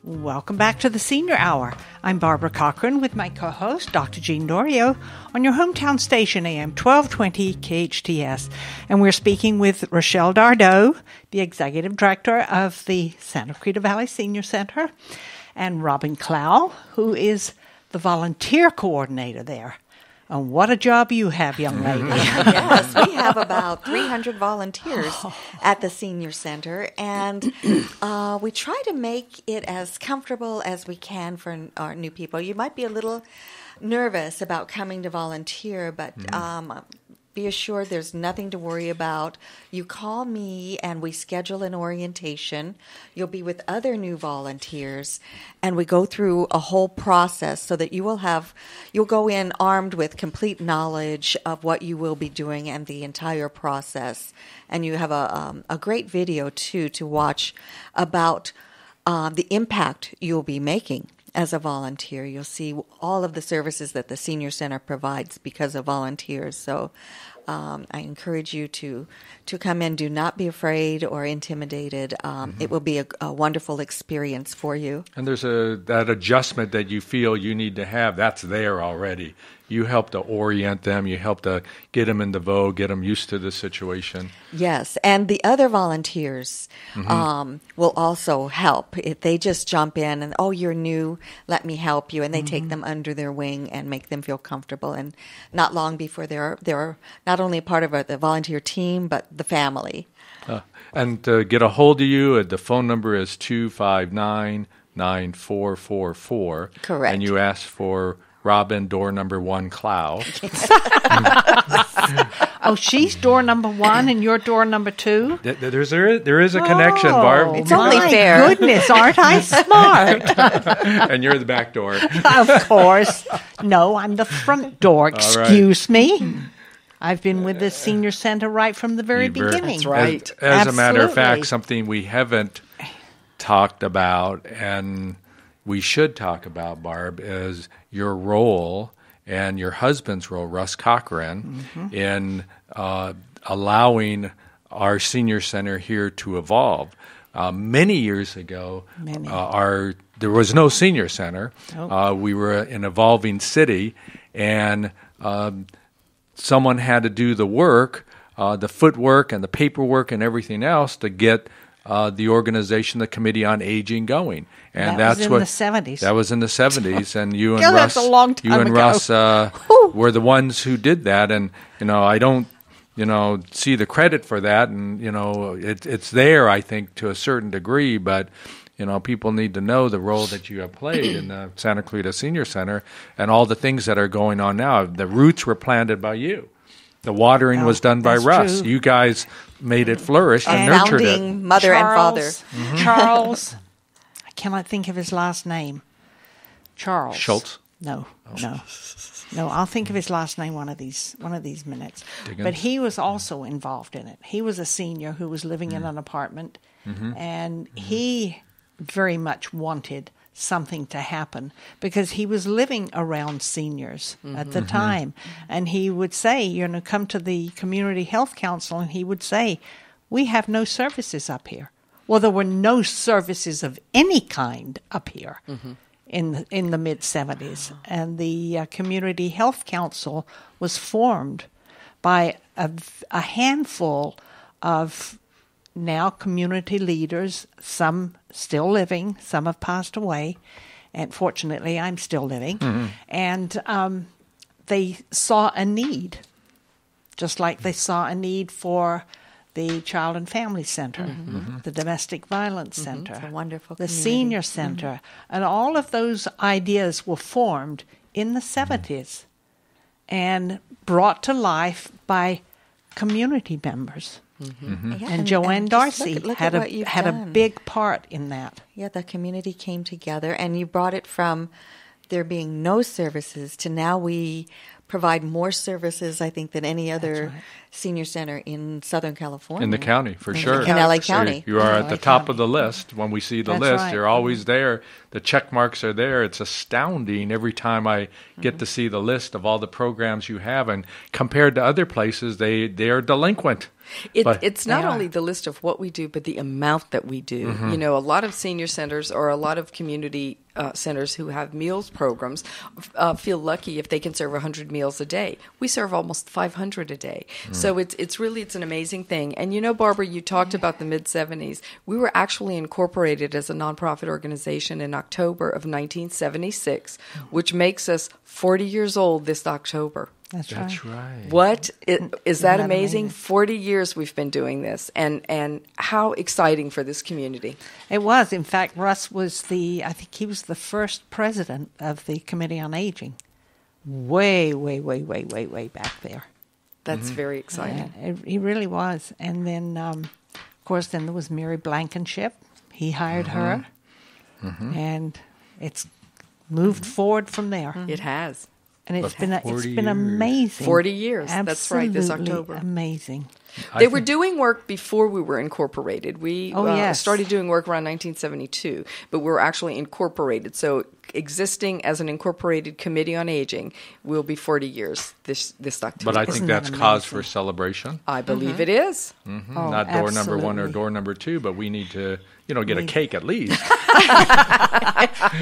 Welcome back to the Senior Hour. I'm Barbara Cochran with my co-host, Dr. Jean Dorio, on your hometown station, AM 1220 KHTS. And we're speaking with Rochelle Dardeau, the Executive Director of the Santa Clarita Valley Senior Center, and Robin Clow, who is the Volunteer Coordinator there. And what a job you have, young lady. Yes, we have about 300 volunteers at the Senior Center, and we try to make it as comfortable as we can for our new people. You might be a little nervous about coming to volunteer, but be assured there's nothing to worry about. You call me and we schedule an orientation. You'll be with other new volunteers and we go through a whole process so that you'll go in armed with complete knowledge of what you will be doing and the entire process. And you have a great video too to watch about the impact you'll be making as a volunteer. You'll see all of the services that the Senior Center provides because of volunteers. So I encourage you to come in. Do not be afraid or intimidated. It will be a wonderful experience for you. And there's that adjustment that you feel you need to have. That's there already. You help to orient them. You help to get them in the vogue, get them used to the situation. Yes, and the other volunteers will also help. If they just jump in and, oh, you're new, let me help you. And they take them under their wing and make them feel comfortable. And not long before they're not only a part of the volunteer team, but the family. And to get a hold of you, the phone number is 259-9444. Correct. And you ask for Robin, door number 1, Clow. Oh, she's door number 1 and you're door number 2? There is a connection, Barb. It's only fair. My goodness, aren't I smart? And you're the back door. Of course. No, I'm the front door. Excuse me. I've been with the Senior Center right from the very beginning. That's right. As a matter of fact, something we haven't talked about and we should talk about, Barb, is your role and your husband's role, Russ Cochran, in allowing our Senior Center here to evolve. Many years ago, there was no Senior Center. We were an evolving city, and someone had to do the work, the footwork and the paperwork and everything else to get the organization, the Committee on Aging, going. And that was in the 70s. That was in the 70s, and you and that's a long time ago. Russ were the ones who did that. And I don't see the credit for that, and it's there, I think, to a certain degree, but people need to know the role that you have played in the Santa Clarita Senior Center and all the things that are going on now. The roots were planted by you. The watering was done by Russ. True. You guys made it flourish and nurtured it. Founding mother and father. Charles, I cannot think of his last name. Charles Schultz? No. I'll think of his last name one of these minutes. Diggins? But he was also involved in it. He was a senior who was living in an apartment, and he very much wanted something to happen because he was living around seniors at the time. And he would say, come to the Community Health Council, and he would say, we have no services up here. Well, there were no services of any kind up here in the mid-'70s. And the Community Health Council was formed by a handful of now community leaders, some still living, some have passed away, and fortunately I'm still living. And they saw a need, just like they saw a need for the Child and Family Center, the Domestic Violence Center, It's a wonderful the community. Senior Center, and all of those ideas were formed in the 70s and brought to life by community members. Yeah, And Joanne just Darcy look had at what you've a done. big part in that. Yeah, the community came together, and you brought it from there being no services to now we provide more services, I think, than any other senior center in Southern California. In the county, for sure. In LA County. You are at the top of County. the list. When we see the That's list, right. you're always there. The check marks are there. It's astounding every time I get to see the list of all the programs you have. And compared to other places, they are delinquent. It's not only the list of what we do, but the amount that we do. You know, a lot of senior centers or a lot of community centers who have meals programs feel lucky if they can serve 100 meals a day. We serve almost 500 a day. So it's an amazing thing. And you know, Barbara, you talked about the mid-'70s. We were actually incorporated as a nonprofit organization in October of 1976, which makes us 40 years old this October. That's right. What is that amazing? 40 years we've been doing this, and how exciting for this community. It was. In fact, Russ was I think he was the first president of the Committee on Aging. Way back there. That's very exciting. He really was. And then, of course, then there was Mary Blankenship. He hired her, and it's moved forward from there. It has. And it's been amazing. 40 years. Absolutely That's right, this October. Amazing. They were doing work before we were incorporated. We yes. started doing work around 1972, but we were actually incorporated. So existing as an incorporated Committee on Aging will be 40 years this October. But I think that's cause for celebration. I believe it is. Oh, Not door absolutely. number 1 or door number 2, but we need to, get a cake at least.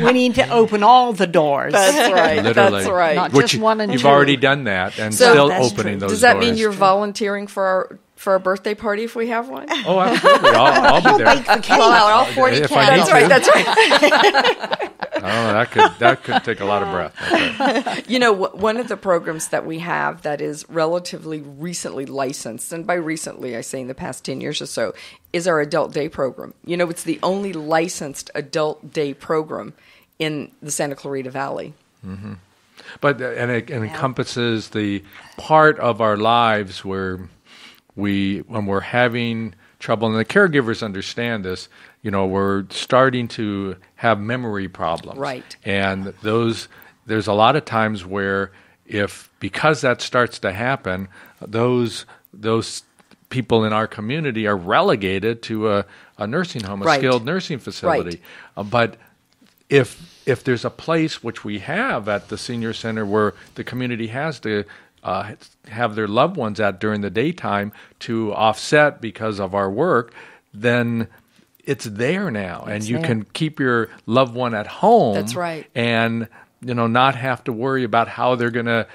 We need to open all the doors. That's right. Literally. That's right. Not just one and You've two. already done that, and So- still That's opening true. those Does that doors. mean you're volunteering for our birthday party if we have one? Oh, absolutely. I'll be there. Bake the cake. All 40 If I need candles. to. That's right. Oh, that could take a lot of breath. That's right. You know, one of the programs that we have that is relatively recently licensed, and by recently I say in the past 10 years or so, is our adult day program. You know, it's the only licensed adult day program in the Santa Clarita Valley. But it encompasses the part of our lives where when we're having trouble, and the caregivers understand this, we're starting to have memory problems. Right. And there's a lot of times where because that starts to happen, those people in our community are relegated to a nursing home, a Right. skilled nursing facility. But if there's a place which we have at the senior center where the community has to have their loved ones at during the daytime to offset because of our work, then it's there now, and you can keep your loved one at home. That's right. And not have to worry about how they're going to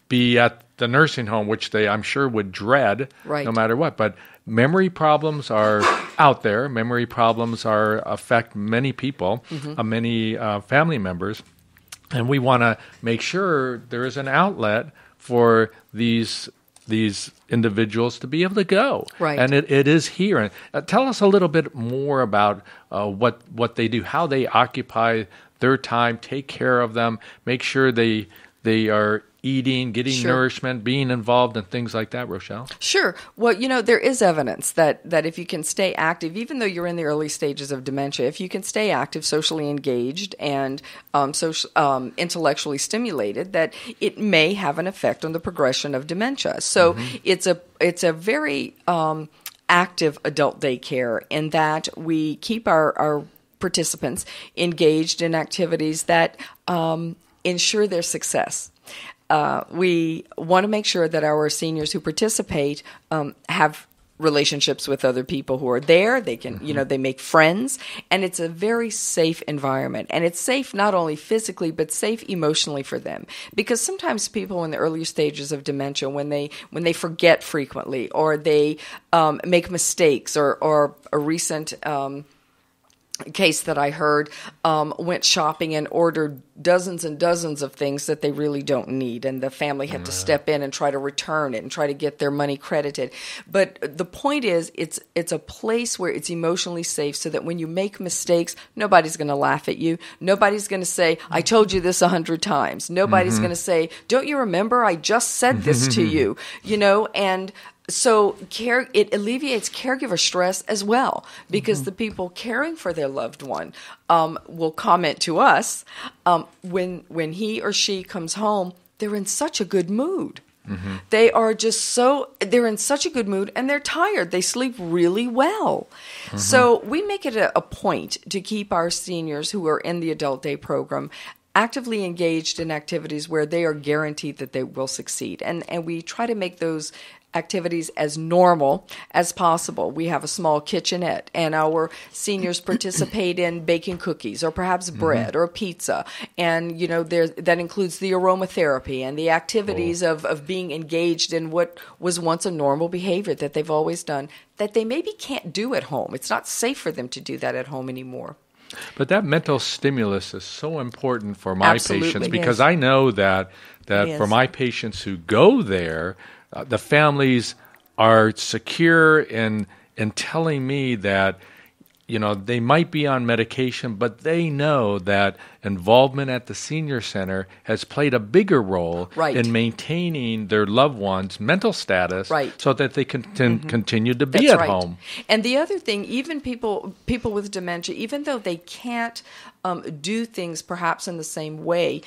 be at the nursing home, which they I'm sure would dread Right. no matter what. But memory problems are out there. Memory problems affect many people, many family members, and we want to make sure there is an outlet for these individuals to be able to go. Right. And it is here. And tell us a little bit more about what they do, how they occupy their time, take care of them, make sure they are eating, getting Sure. nourishment, being involved in things like that, Rochelle. Sure. Well, there is evidence that if you can stay active, even though you're in the early stages of dementia, if you can stay active, socially engaged, and intellectually stimulated, that it may have an effect on the progression of dementia. So it's a very active adult daycare in that we keep our participants engaged in activities that ensure their success. We want to make sure that our seniors who participate have relationships with other people who are there. They can, they make friends, and it's a very safe environment. And it's safe not only physically, but safe emotionally for them. Because sometimes people in the earlier stages of dementia, when they forget frequently, or they make mistakes, or a recent case that I heard went shopping and ordered dozens and dozens of things that they really don't need, and the family had to step in and try to return it and try to get their money credited. But the point is, it's a place where it's emotionally safe, so that when you make mistakes, nobody's going to laugh at you. Nobody's going to say, "I told you this 100 times." Nobody's going to say, "Don't you remember? I just said this to you." And so it alleviates caregiver stress as well, because the people caring for their loved one will comment to us when he or she comes home, they're in such a good mood. They are they're in such a good mood, and they're tired. They sleep really well. So we make it a point to keep our seniors who are in the adult day program actively engaged in activities where they are guaranteed that they will succeed. And we try to make those activities as normal as possible. We have a small kitchenette, and our seniors participate in baking cookies or perhaps bread or pizza. And, that includes the aromatherapy and the activities of being engaged in what was once a normal behavior that they've always done that they maybe can't do at home. It's not safe for them to do that at home anymore. But that mental stimulus is so important for my Absolutely. patients, because I know that for my patients who go there, the families are secure in telling me that, they might be on medication, but they know that involvement at the senior center has played a bigger role in maintaining their loved ones' mental status, so that they can continue to be at home. And the other thing, even people with dementia, even though they can't do things perhaps in the same way,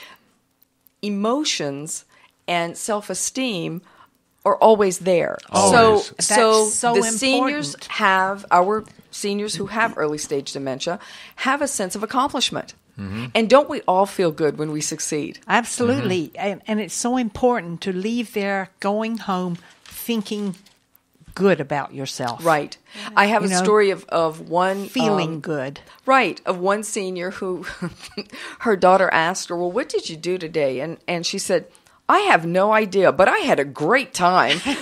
emotions and self-esteem are always there. Always. So the important. our seniors who have early stage dementia have a sense of accomplishment. And don't we all feel good when we succeed? Absolutely. And it's so important to leave there going home thinking good about yourself. Right. I have a story of one... Feeling good. Right. Of one senior who her daughter asked her, well, what did you do today? And she said, I have no idea, but I had a great time. And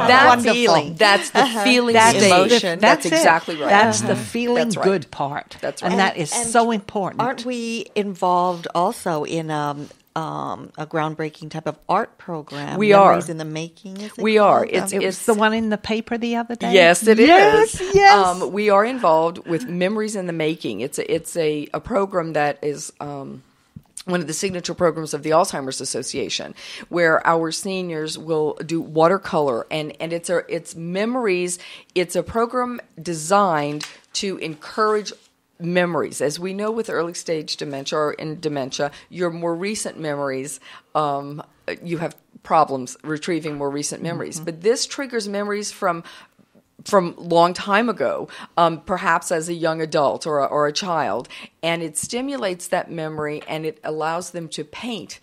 that's feeling. That's the feeling That's emotion. That's exactly right. That's the feeling That's right. good part. That's right. And that is so important. Aren't we involved also in a groundbreaking type of art program? We are. Memories in the Making, is it We are. called? It's the one in the paper the other day? Yes, it is. Yes. We are involved with Memories in the Making. It's a program that is one of the signature programs of the Alzheimer's Association, where our seniors will do watercolor, and it's memories. It's a program designed to encourage memories. As we know with early stage dementia or in dementia, your more recent memories, you have problems retrieving more recent memories. But this triggers memories from long time ago, perhaps as a young adult or a child, and it stimulates that memory, and it allows them to paint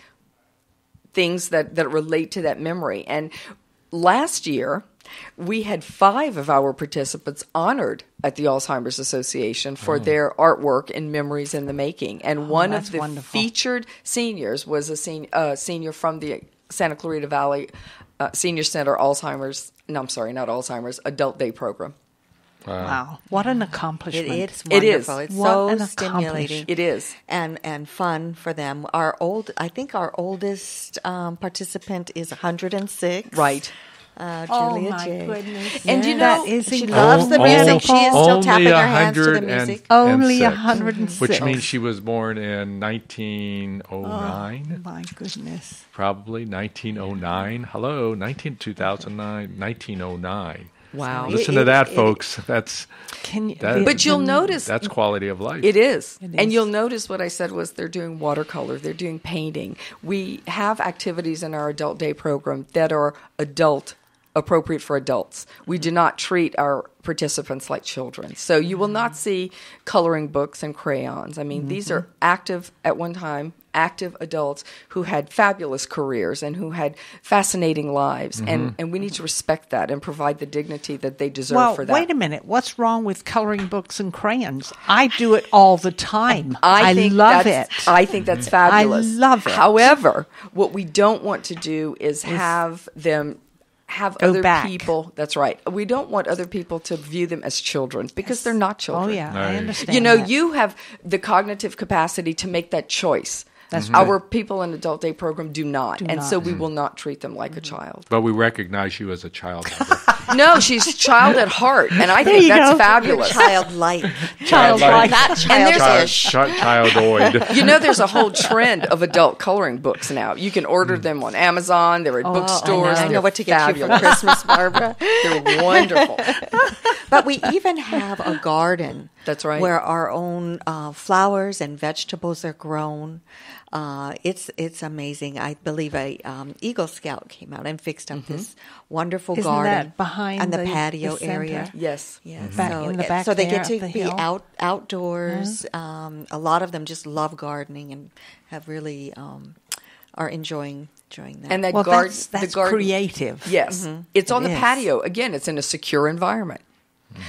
things that relate to that memory. And last year, we had 5 of our participants honored at the Alzheimer's Association for their artwork in Memories in the Making. And one of the featured seniors was a senior from the Santa Clarita Valley Senior Center Adult Day Program. Wow. What an accomplishment. It's wonderful. It's so an stimulating. It is. And fun for them. I think our oldest participant is 106. Right. Julia my J. goodness. And that is she loves the music. She is still tapping her hands to the music. Only 106, 106. which means she was born in 1909. My goodness. Probably 1909. Hello, 2009, 1909. Wow. Listen to that, folks. But you'll notice that's quality of life. It is. And you'll notice what I said was they're doing watercolor, they're doing painting. We have activities in our Adult Day program that are appropriate for adults. We do not treat our participants like children. So you will not see coloring books and crayons. I mean, these are active adults who had fabulous careers and who had fascinating lives. And we need to respect that and provide the dignity that they deserve for that. Well, wait a minute. What's wrong with coloring books and crayons? I do it all the time. I love it. I think that's fabulous. I love it. However, what we don't want to do is have them have go other back. people. That's right. We don't want other people to view them as children because they're not children. Oh, yeah. Right. I understand. You have the cognitive capacity to make that choice. That's Our people in Adult Day program do not. Do and not. so we will not treat them like a child. But we recognize you as a child. No, she's child at heart, and I think that's fabulous. Childlike. Childlike. Not childish. Childoid. There's a whole trend of adult coloring books now. You can order them on Amazon. They're at bookstores. I know what to get fabulous. you for Christmas, Barbara. They're wonderful. But we even have a garden. That's right. Where our own flowers and vegetables are grown. It's amazing. I believe a Eagle Scout came out and fixed up this wonderful Isn't garden that behind and the the patio center? area. Yes. Yes. Back in the back so they there get to up the be hill? outdoors. A lot of them just love gardening and have really are enjoying that. And that Well, garden, that's the garden, creative. Yes, it's on It the is. patio. Again, it's in a secure environment.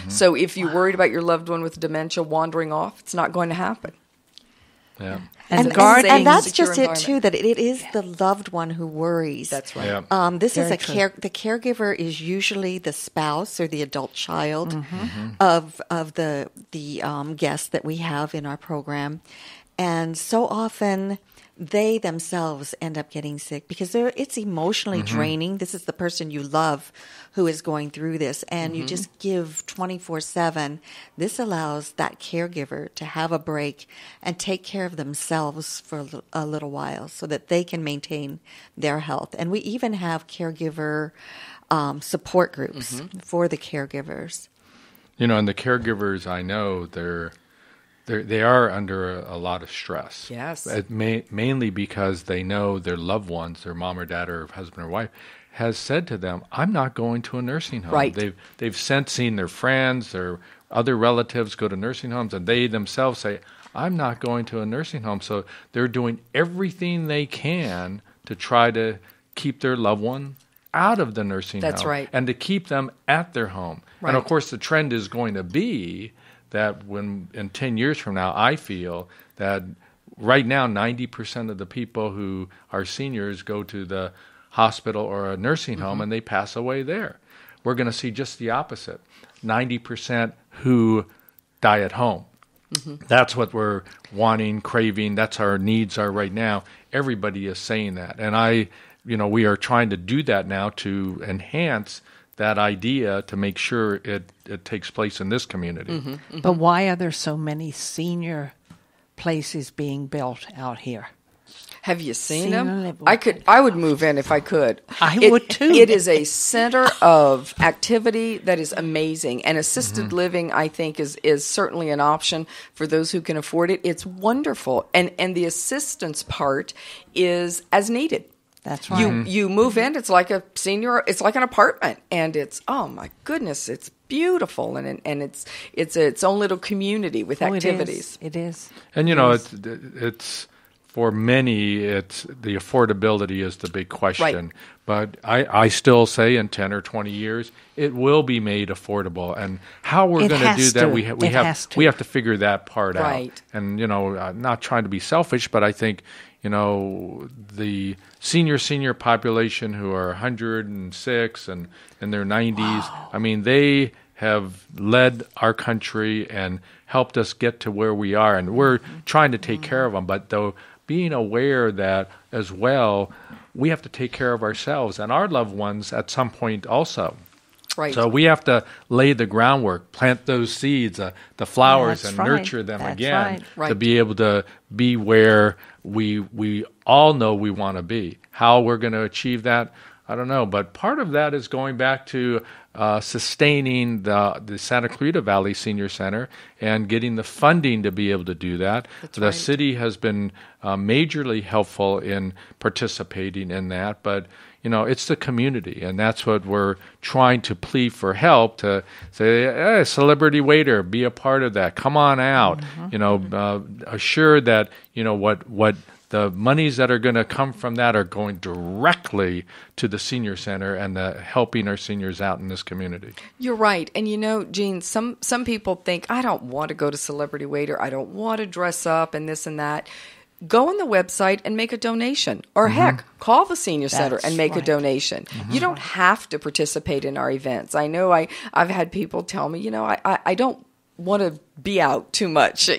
So if you're worried about your loved one with dementia wandering off, it's not going to happen. Yeah. And It's a gardening, And that's secure just it too. environment. That it is the loved one who worries. That's right. Yeah. This is Very a true. the caregiver is usually the spouse or the adult child Mm-hmm. of the guests that we have in our program, and so often they themselves end up getting sick because it's emotionally draining. This is the person you love who is going through this, and you just give 24/7. This allows that caregiver to have a break and take care of themselves for a little while so that they can maintain their health. And we even have caregiver support groups for the caregivers. You know, and the caregivers, I know they are under a lot of stress. Yes. Mainly because they know their loved ones, their mom or dad or husband or wife, has said to them, "I'm not going to a nursing home." Right. They've seen their friends, their other relatives go to nursing homes, and they themselves say, "I'm not going to a nursing home." So they're doing everything they can to try to keep their loved one out of the nursing home. That's right. And to keep them at their home. Right. And of course, the trend is going to be that when in 10 years from now, I feel that right now 90% of the people who are seniors go to the hospital or a nursing home and they pass away there. We're going to see just the opposite. 90% who die at home. That's what we're wanting, craving. That's our needs are right now. Everybody is saying that. And we are trying to do that now to enhance that idea to make sure it takes place in this community. But why are there so many senior places being built out here? Have you seen Senior them? level. I would move in if I could. I would too. It is a center of activity that is amazing, and assisted living, I think, is certainly an option for those who can afford it. It's wonderful, and the assistance part is as needed. That's right. You move in, it's like it's like an apartment, and it's, oh my goodness, it's beautiful, and it's its own little community with activities. It is. And it's for many, it's the affordability is the big question. Right. But I still say in 10 or 20 years, it will be made affordable. And how we're It going to has do that, to. we It has to. we have to figure that part Right. out. And I'm not trying to be selfish, but I think the senior population who are 106 and in their 90s. Wow. I mean, they have led our country and helped us get to where we are, and we're trying to take care of them. But though being aware that as well, we have to take care of ourselves and our loved ones at some point also. Right. So we have to lay the groundwork, plant those seeds, the flowers, That's and right. nurture them That's again right. to be able to be where we all know we want to be. How we're going to achieve that, I don't know. But part of that is going back to sustaining the Santa Clarita Valley Senior Center and getting the funding to be able to do that. That's the right. city has been majorly helpful in participating in that, but it's the community, and that's what we're trying to plead for help to say, hey, celebrity waiter, be a part of that. Come on out. Assure that what the monies that are going to come from that are going directly to the senior center and helping our seniors out in this community. You're right. And Jean, some people think, I don't want to go to Celebrity Waiter. I don't want to dress up and this and that. Go on the website and make a donation. Or heck, call the senior center and make a donation. You don't have to participate in our events. I know I've had people tell me, I don't want to be out too much,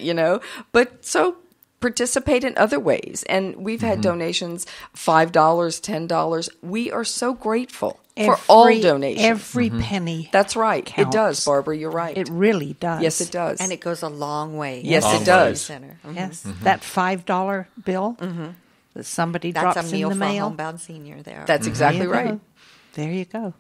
but so participate in other ways. And we've had donations, $5, $10. We are so grateful for all donations. Every penny. That's right. counts. It does, Barbara. You're right. It really does. Yes, it does. And it goes a long way. Yes, at it the does. Center. Yes, that $5 bill that somebody That's drops a meal in the for a mail. homebound senior there. That's exactly There you right. go. There you go.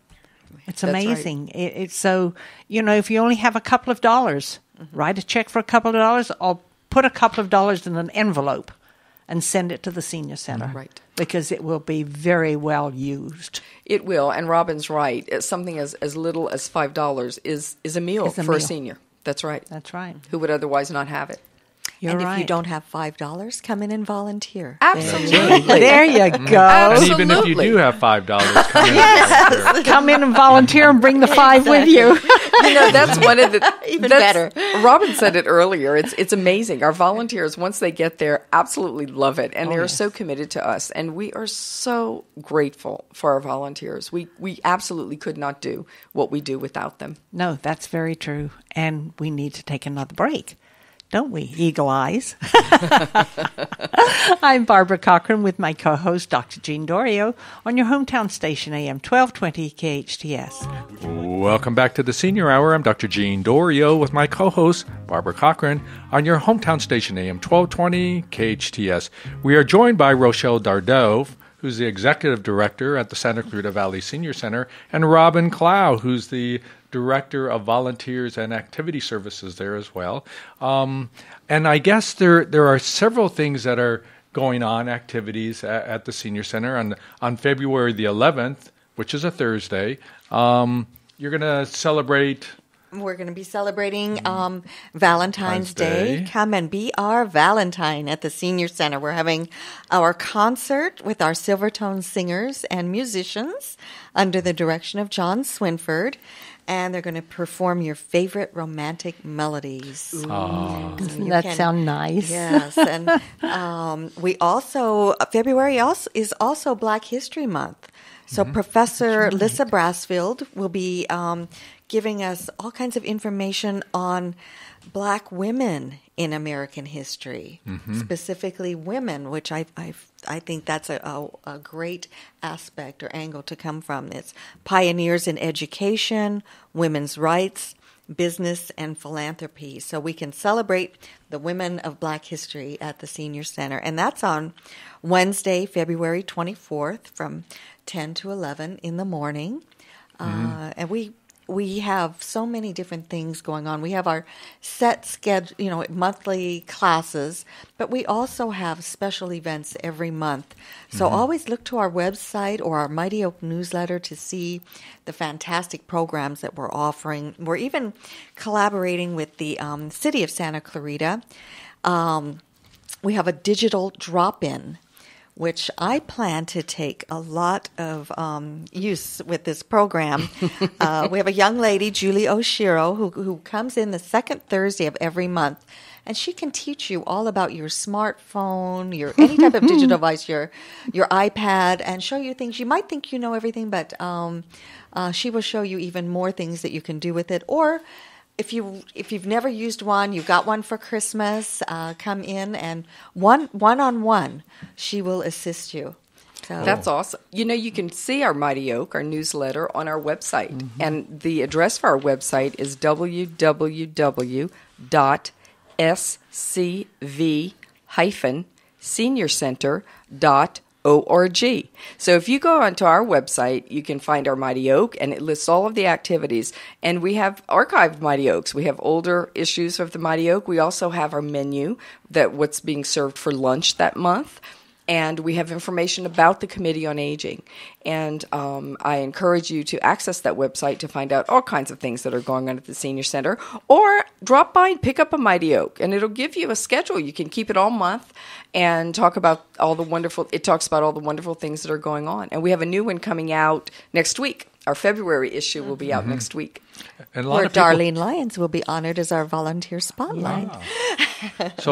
It's That's right. amazing. It's so, if you only have a couple of dollars, write a check for a couple of dollars, or put a couple of dollars in an envelope and send it to the senior center. Right. Because it will be very well used. It will, and Robin's right. Something as little as $5 is a meal Is a for a meal. senior. That's right. That's right. Who would otherwise not have it. You're and if right. you don't have $5, come in and volunteer. Absolutely. There you go. And even if you do have $5, come in and volunteer. Come in and volunteer and bring the 5 with you. You know, that's one of the Even that's- better. Robin said it earlier. It's amazing. Our volunteers, once they get there, absolutely love it, and they are so committed to us. And we are so grateful for our volunteers. We absolutely could not do what we do without them. No, that's very true. And we need to take another break, don't we, Eagle Eyes? I'm Barbara Cochran with my co-host, Dr. Jean Dorio, on your hometown station, AM 1220 KHTS. Welcome back to the Senior Hour. I'm Dr. Jean Dorio with my co-host, Barbara Cochran, on your hometown station, AM 1220 KHTS. We are joined by Rochelle Dardeau, who's the executive director at the Santa Clarita Valley Senior Center, and Robin Clow, who's the director of volunteers and activity services there as well. And I guess there are several things that are going on, activities at the Senior Center. On February the 11th, which is a Thursday, you're going to celebrate... We're going to be celebrating Valentine's Day. Come and be our Valentine at the Senior Center. We're having our concert with our Silvertone singers and musicians under the direction of John Swinford. And they're going to perform your favorite romantic melodies. Doesn't that sound nice? Yes. And we also, February is also Black History Month. So Professor Lissa Brassfield will be giving us all kinds of information on Black women in American history, specifically women, which I think that's a great aspect or angle to come from. It's pioneers in education, women's rights, business, and philanthropy. So we can celebrate the women of Black history at the Senior Center. And that's on Wednesday, February 24th from 10 to 11 in the morning. And we have so many different things going on. We have our set schedule, monthly classes, but we also have special events every month. So always look to our website or our Mighty Oak newsletter to see the fantastic programs that we're offering. We're even collaborating with the city of Santa Clarita. We have a digital drop-in, which I plan to take a lot of use with this program. We have a young lady, Julie Oshiro, who comes in the second Thursday of every month, and she can teach you all about your smartphone, your any type of digital device, your iPad, and show you things. You might think you know everything, but she will show you even more things that you can do with it. Or if you've never used one, you've got one for Christmas, come in and one-on-one, she will assist you. So. That's awesome. You can see our Mighty Oak, our newsletter, on our website. And the address for our website is www.scv-seniorcenter.org. So if you go onto our website, you can find our Mighty Oak, and it lists all of the activities. And we have archived Mighty Oaks. We have older issues of the Mighty Oak. We also have our menu, that what's being served for lunch that month. And we have information about the Committee on Aging. And I encourage you to access that website to find out all kinds of things that are going on at the Senior Center. Or drop by and pick up a Mighty Oak. And it'll give you a schedule. You can keep it all month and talks about all the wonderful things that are going on. And we have a new one coming out next week. Our February issue will be out next week. And where Darlene Lyons will be honored as our volunteer spotlight. Wow.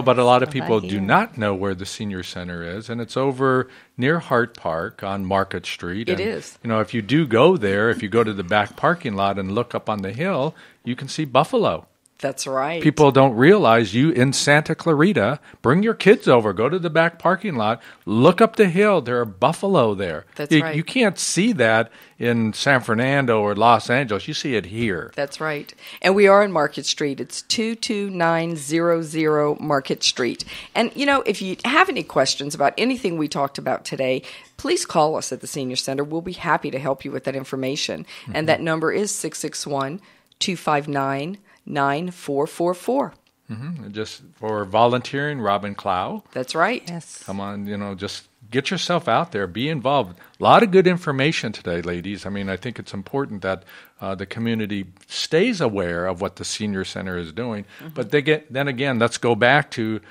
But a lot of people do not know where the Senior Center is, and it's over near Hart Park on Market Street. It is. If you do go there, if you go to the back parking lot and look up on the hill, you can see buffalo. That's right. People don't realize you in Santa Clarita. Bring your kids over. Go to the back parking lot. Look up the hill. There are buffalo there. That's right. You can't see that in San Fernando or Los Angeles. You see it here. That's right. And we are on Market Street. It's 22900 Market Street. And, if you have any questions about anything we talked about today, please call us at the Senior Center. We'll be happy to help you with that information. And that number is 661-259-9444. Just for volunteering, Robin Clow. That's right. Yes. Come on, just get yourself out there, be involved. A lot of good information today, ladies. I mean, I think it's important that the community stays aware of what the senior center is doing. But then again, let's go back to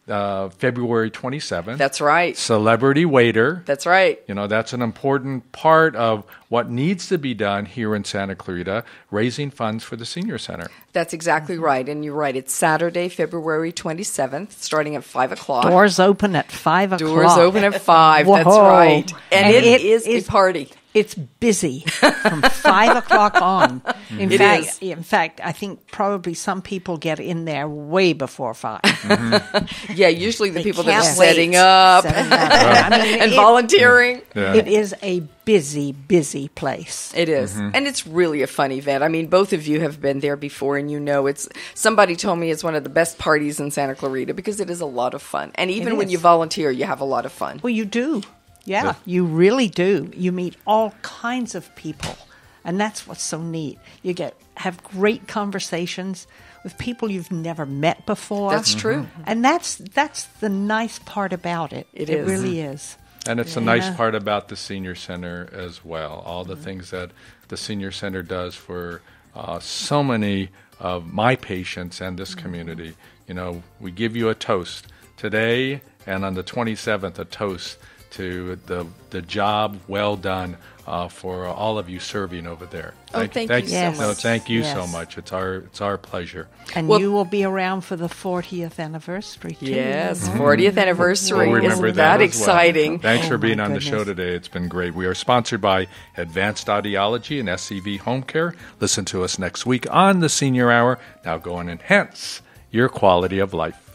February 27th. That's right. Celebrity Waiter. That's right. That's an important part of what needs to be done here in Santa Clarita, raising funds for the senior center. That's exactly right. And you're right. It's Saturday, February 27th, starting at 5 o'clock. Doors open at 5 o'clock. Doors open at 5. Whoa. That's right. And it is a party. It's busy from 5 o'clock on. In fact, I think probably some people get in there way before 5. Yeah, usually the people that are can't setting wait. up and volunteering. Yeah. It is a busy, busy place. It is. And it's really a fun event. I mean, both of you have been there before, and somebody told me it's one of the best parties in Santa Clarita because it is a lot of fun. And even when you volunteer, you have a lot of fun. Well, you do. Yeah, you really do. You meet all kinds of people, and that's what's so neat. You have great conversations with people you've never met before. That's true. And that's the nice part about it. It is. is. It really is. And it's a nice part about the senior center as well. All the things that the senior center does for so many of my patients and this community. We give you a toast today, and on the 27th, a toast to the job well done for all of you serving over there. Thank you so much. No, thank you so much. It's our pleasure. And you will be around for the 40th anniversary, too. Yes, 40th anniversary. We'll remember Isn't that as well. exciting? Thanks for being on the goodness. show today. It's been great. We are sponsored by Advanced Audiology and SCV Home Care. Listen to us next week on the Senior Hour. Now go and enhance your quality of life.